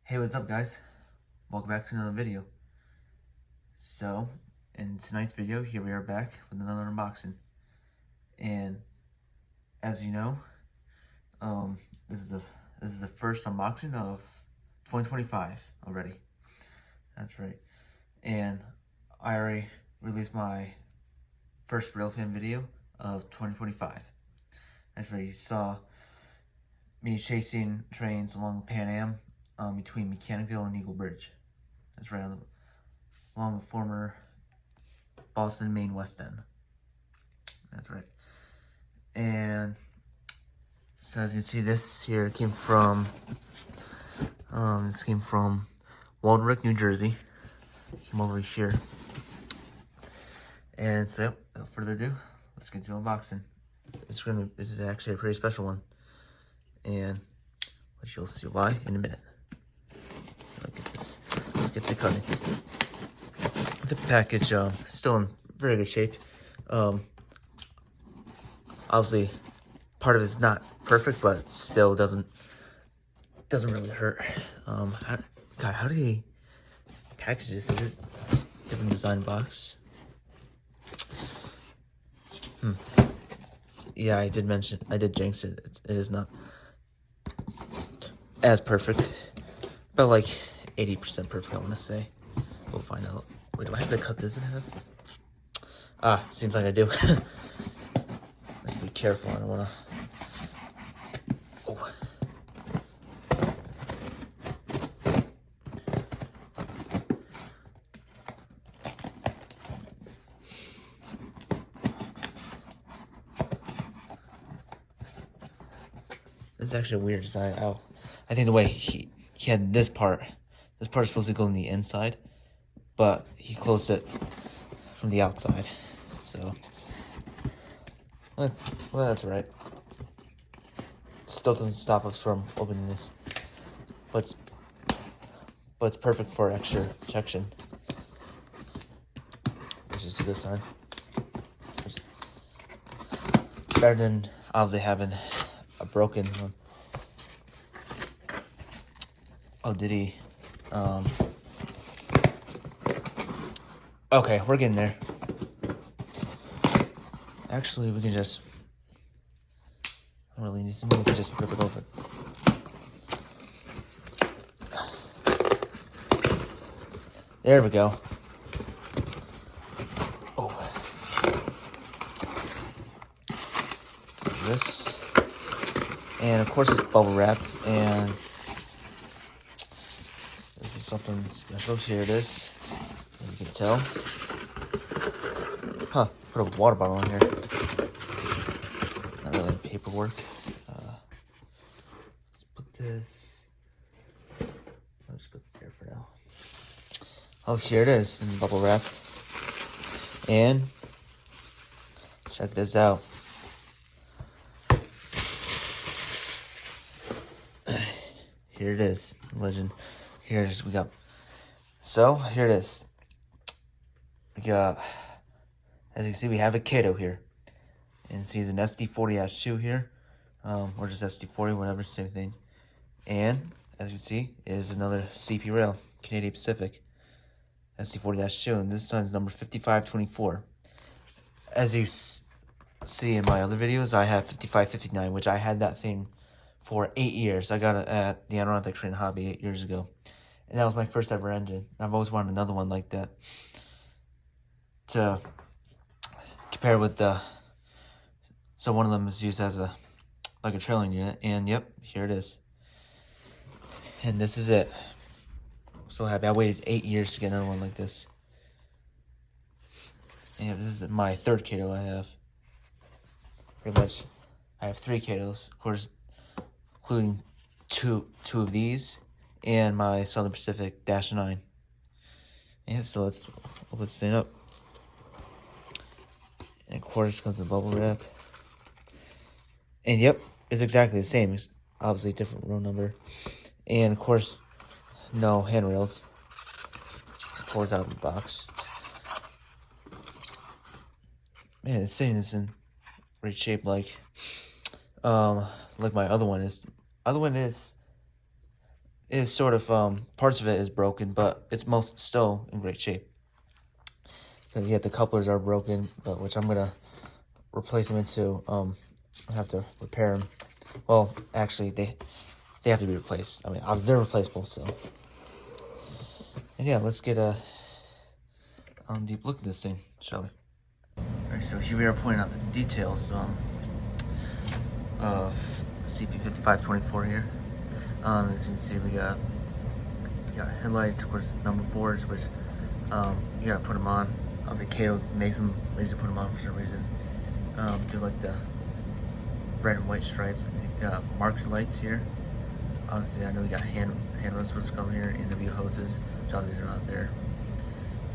Hey, what's up guys? Welcome back to another video. So, in tonight's video, here we are back with another unboxing. And as you know, this is the first unboxing of 2025 already. That's right. And I already released my first rail fan video of 2025. That's right. You saw me chasing trains along Pan Am between Mechanicville and Eagle Bridge. That's right, along the former Boston, Maine West End. That's right. And so as you can see, this here came from Welll, New Jersey. Came over here. And so yep, without further ado, let's get to unboxing. This is actually a pretty special one. And which you'll see why in a minute. So let's get to cutting. The package still in very good shape. Obviously part of it's not perfect, but still doesn't really hurt. How do they package this? Is it different design box? Yeah, I did jinx it. It is not as perfect, but like 80% perfect, I want to say. We'll find out. Wait, do I have to cut this in half? Seems like I do. Let's be careful. I don't want to. Oh. This is actually a weird design. I think the way he had this part is supposed to go on the inside, but he closed it from the outside. So, well, that's right. Still doesn't stop us from opening this, but it's perfect for extra protection, which is a good sign. It's better than obviously having a broken one. Oh, did he? Okay, we're getting there. Actually, we can just. I don't really need something. We can just rip it open. There we go. Oh. This. And of course it's bubble wrapped, and this is something special. Here it is. You can tell. Huh, put a water bottle in here. Not really paperwork. Let's put this. I'll just put this there for now. Oh, here it is in bubble wrap. And check this out. Here it is, legend. Here's we got. So here it is. We got, as you can see, we have a Kato here, and see an SD40-2 here, or just SD40, whatever, same thing. And as you can see, is another CP Rail, Canadian Pacific, SD40-2, and this time is number 5524. As you see in my other videos, I have 5559, which I had that thing for 8 years. I got it at the Adirondack Train Hobby 8 years ago. And that was my first ever engine. I've always wanted another one like that to compare with the. So one of them is used as a trailing unit, and yep, here it is. And this is it. I'm so happy. I waited 8 years to get another one like this. And this is my third Kato I have. Pretty much, I have 3 Katos, of course, including two of these, and my Southern Pacific -9. Yeah, so let's open this thing up. And of course comes the bubble wrap. And yep, it's exactly the same. It's obviously a different row number. And of course, no handrails. It pours out of the box. Man, this thing is in great shape, like my other one is. Other one is is sort of parts of it is broken, but it's most still in great shape. So yeah, the couplers are broken, but which I'm gonna replace them into. I have to repair them. Well, actually, they have to be replaced. I mean, they're replaceable. So, and yeah, let's get a deep look at this thing, shall we? All right, so here we are pointing out the details of CP5524 here. As you can see, we got headlights, of course, number boards, which you gotta put them on. The Kato makes you put them on for some reason. Do like the red and white stripes, and you got marker lights here. Obviously, I know we got handrails supposed to come here, and NW hoses, which obviously are not there.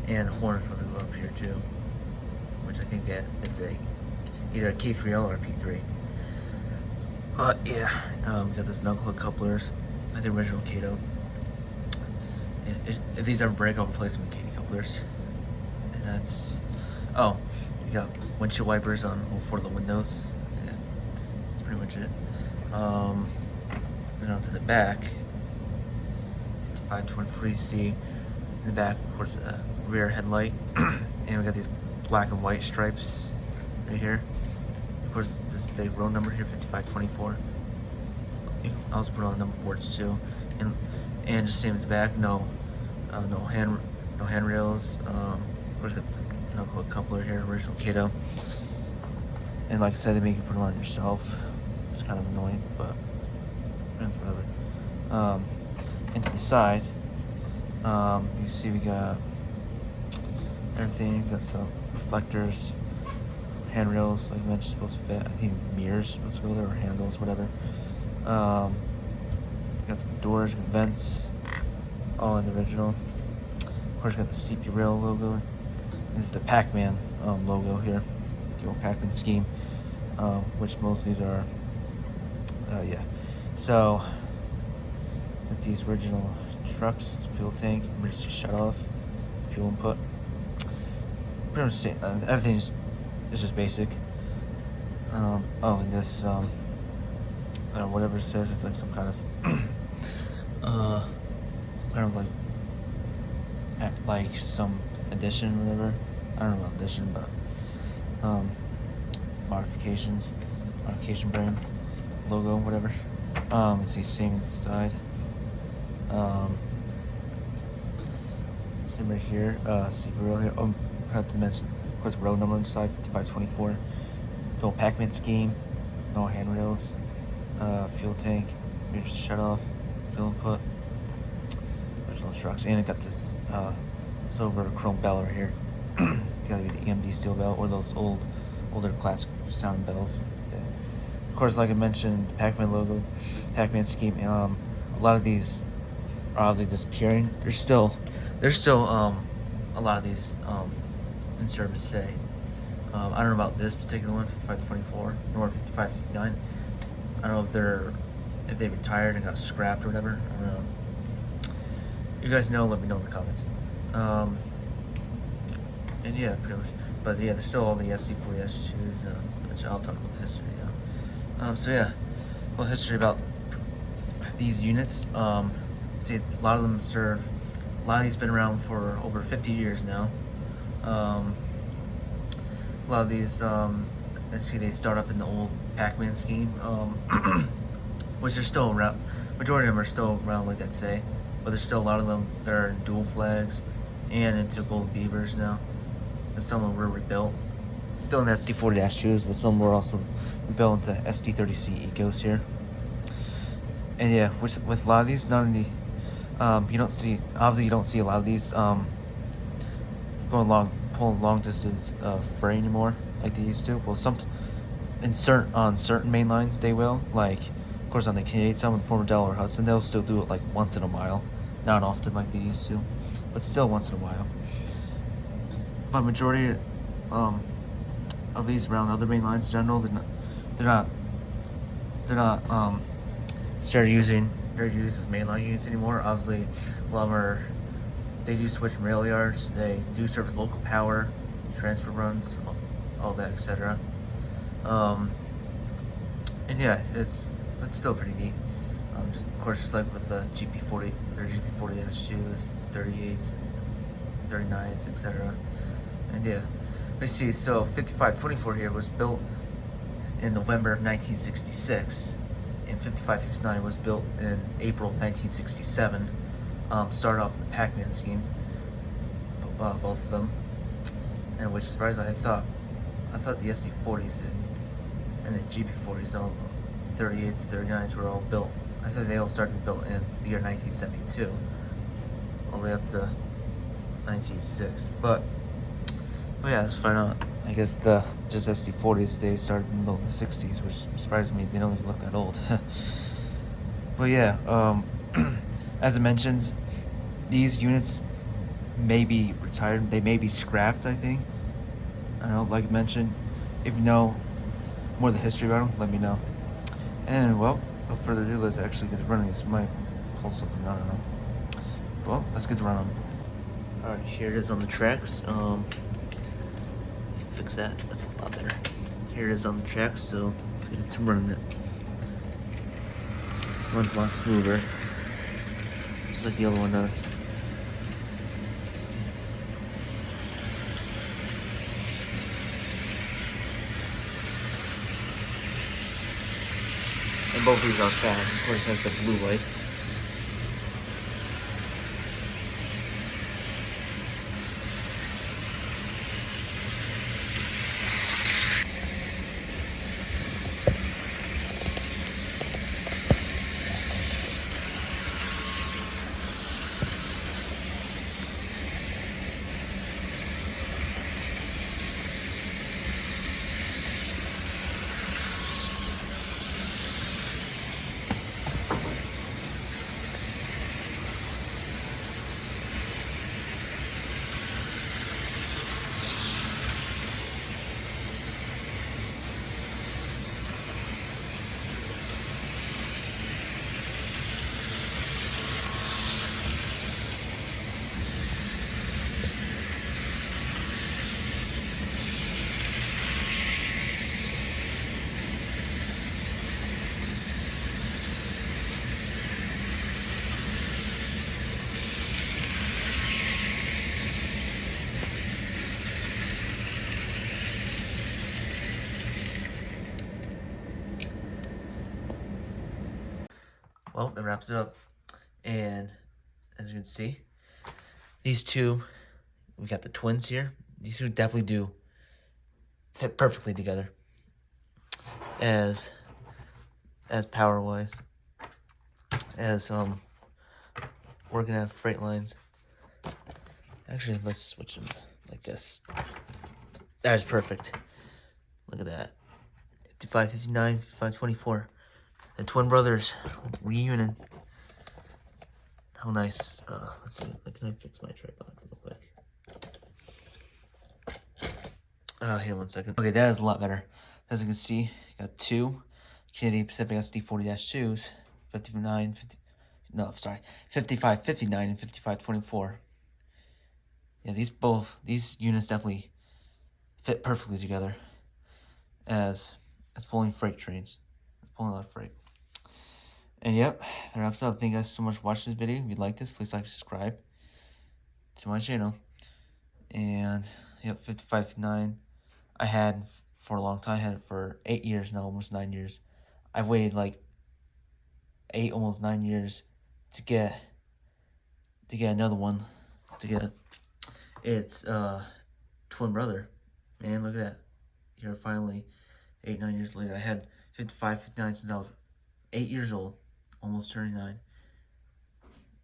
And the horn is supposed to go up here too, which I think that it's either a K3L or a P3. But yeah, we got this knuckle hook couplers, the original Kato. If these ever break, I'll replace them with Kato couplers. And that's, oh, you got windshield wipers on all four of the windows. Yeah, that's pretty much it. Then onto the back, 523C. In the back, of course, a rear headlight, and we got these black and white stripes right here. Of course, this big road number here, 5524. I also put on number boards too, and just same as the back, no handrails. Of course, got this knuckle hook coupler here, original Kato. And like I said, they make you put them on yourself. It's kind of annoying, but that's whatever. And to the side, you see we got everything. We got some reflectors, handrails, like I mentioned, supposed to fit. I think mirrors supposed to go there, or handles, whatever. Got some doors, got vents, all in the original. Of course, got the CP Rail logo. This is the Pac-Man logo here, the old Pac-Man scheme, which most of these are. Yeah. So, with these original trucks, fuel tank, emergency shut-off, fuel input. Pretty much same. Everything is just basic. Oh, and this whatever it says, it's like some kind of like some addition or whatever. I don't know about addition, but modification brand logo, whatever. Let's see, same as the side. Same right here. CP Rail here. Oh, I forgot to mention, of course, road number on the side, 5524. The old Pac-Man scheme. No handrails. Fuel tank. Emergency shut off. Fuel input. Original trucks, and it got this silver chrome bell right here. Gotta be the EMD steel bell, or those older classic sound bells. Yeah. Of course, like I mentioned, the Pac-Man logo, Pac-Man scheme. A lot of these are obviously disappearing. There's still a lot of these in service today. I don't know about this particular one, 5524 nor 5559. I don't know if they retired and got scrapped or whatever. I don't know. You guys know, let me know in the comments. And yeah, pretty much. But yeah, there's still all the SD40-2s, which I'll talk about the history now. So yeah, a little history about these units. See, a lot of them a lot of these been around for over 50 years now. A lot of these, let's see, they start off in the old Pac-Man scheme, which are still around. Majority of them are still around like that today, but there's still a lot of them that are in dual flags and into gold beavers now. And some of them were rebuilt. Still in SD40-2s, but some were also rebuilt into SD30C Ecos here. And yeah, with a lot of these, none of the you don't see a lot of these pulling long distance freight anymore like they used to. Well, on certain main lines they will, like of course on the Canadian side with the former Delaware Hudson, they'll still do it like once in a while, not often like they used to, but still once in a while. But majority of these around other main lines in general, they're not started using as mainline units anymore. Obviously, a lot of them they do switch from rail yards. They do service local power, transfer runs, all that, etc. And yeah, it's still pretty neat. Of course, just like with the GP40, their GP40-2s, 38s, 39s, etc. And yeah, we see. So 5524 here was built in November of 1966, and 5559 was built in April of 1967. Started off with the Pac-Man scheme, both of them, and which surprised me. I thought the SD40s and the GP40s, 38s, 39s were all built. I thought they all started built in the year 1972, all the way up to 1986. But yeah, let's find out. I guess the just SD40s, they started in the 60s, which surprised me. They don't even look that old. But yeah, as I mentioned, these units may be retired. They may be scrapped, I think. I don't know, like I mentioned, if you know more of the history about them, let me know. And well, without further ado, let's actually get running. This might pull something, I don't know. Well, let's get to run them. Alright, here it is on the tracks. Fix that, that's a lot better. Here it is on the tracks, so let's get to running it. Runs a lot smoother, just like the other one does. And both of these are fast. Of course, it has the blue light. Well, that wraps it up. And as you can see, these two, we got the twins here. These two definitely do fit perfectly together as power wise, as working at freight lines. Actually, let's switch them like this. That is perfect. Look at that. 55, 59, 55, 24. The twin brothers reunion. How nice. Let's see. Can I fix my tripod real quick? Here, 1 second. Okay, that is a lot better. As you can see, got two Canadian Pacific SD40-2s, 59, 50, no, sorry, 55, 59, and 55, 24. Yeah, these units definitely fit perfectly together as pulling freight trains. It's pulling a lot of freight. And yep, that wraps up. Thank you guys so much for watching this video. If you like this, please like, subscribe to my channel. And yep, 55.9. I had for a long time. I had it for 8 years now, almost 9 years. I've waited like 8, almost 9 years to get another one. To get its twin brother. Man, look at that. Here finally, 8, 9 years later. I had 55, 59 since I was 8 years old, almost turning 9.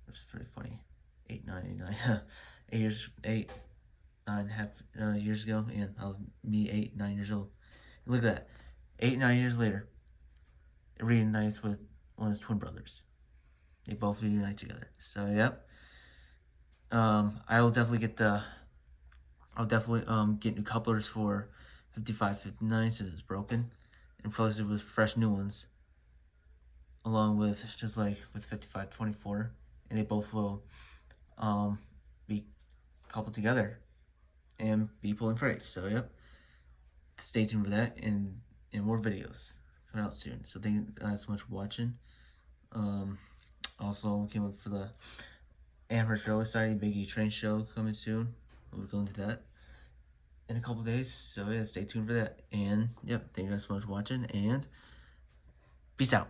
Which is pretty funny. 8, 9, 8, 9. 8, 9.5 years ago, and I was 8, 9 years old. And look at that. 8, 9 years later, it reunites with one of his twin brothers. They both reunite together. So yep. I will definitely get get new couplers for 55, 59 since it's broken, and replace it with fresh new ones. Along with, just like with 55, 24, and they both will be coupled together and be pulling freight. So yep, stay tuned for that and more videos coming out soon. So thank you guys so much for watching. Also came up for the Amherst Railway Society Big E Train Show coming soon. We'll go into that in a couple days. So yeah, stay tuned for that. And yep, thank you guys so much for watching, and peace out.